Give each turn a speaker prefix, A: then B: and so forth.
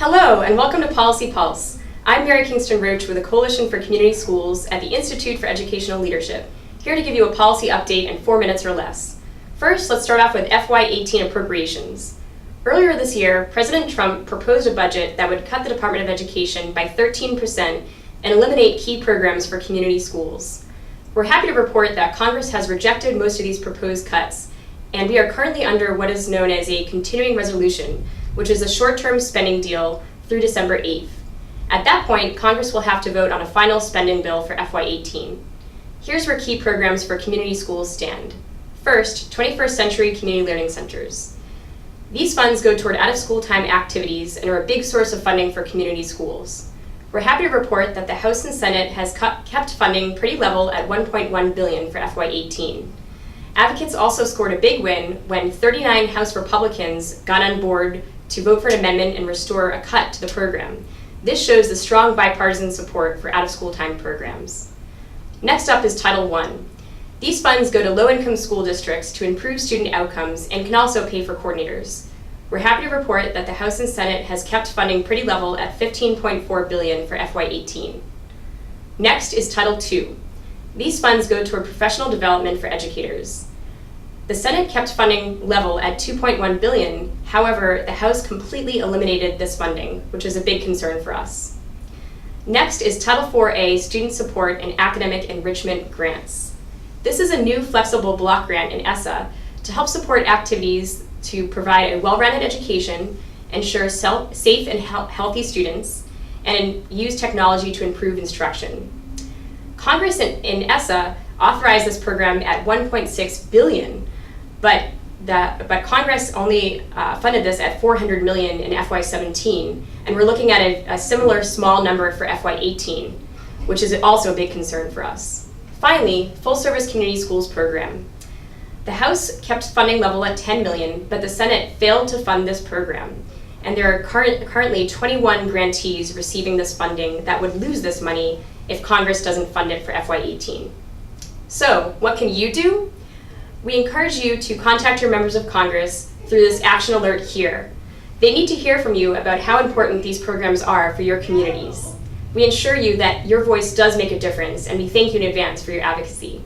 A: Hello, and welcome to Policy Pulse. I'm Mary Kingston Roach with the Coalition for Community Schools at the Institute for Educational Leadership, here to give you a policy update in 4 minutes or less. First, let's start off with FY18 appropriations. Earlier this year, President Trump proposed a budget that would cut the Department of Education by 13% and eliminate key programs for community schools. We're happy to report that Congress has rejected most of these proposed cuts, and we are currently under what is known as a continuing resolution, which is a short-term spending deal through December 8th. At that point, Congress will have to vote on a final spending bill for FY18. Here's where key programs for community schools stand. First, 21st Century Community Learning Centers. These funds go toward out-of-school time activities and are a big source of funding for community schools. We're happy to report that the House and Senate has kept funding pretty level at $1.1 billion for FY18. Advocates also scored a big win when 39 House Republicans got on board to vote for an amendment and restore a cut to the program. This shows the strong bipartisan support for out-of-school time programs. Next up is Title I. These funds go to low-income school districts to improve student outcomes and can also pay for coordinators. We're happy to report that the House and Senate has kept funding pretty level at $15.4 billion for FY18. Next is Title II. These funds go toward professional development for educators. The Senate kept funding level at $2.1 billion. However, the House completely eliminated this funding, which is a big concern for us. Next is Title IV-A Student Support and Academic Enrichment Grants. This is a new flexible block grant in ESSA to help support activities to provide a well-rounded education, ensure safe and healthy students, and use technology to improve instruction. Congress in ESSA authorized this program at $1.6 billion, but Congress only funded this at $400 million in FY17, and we're looking at a similar small number for FY18, which is also a big concern for us. Finally, Full Service Community Schools program. The House kept funding level at $10 million, but the Senate failed to fund this program, and there are currently 21 grantees receiving this funding that would lose this money if Congress doesn't fund it for FY18. So, what can you do? We encourage you to contact your members of Congress through this action alert here. They need to hear from you about how important these programs are for your communities. We ensure you that your voice does make a difference, and we thank you in advance for your advocacy.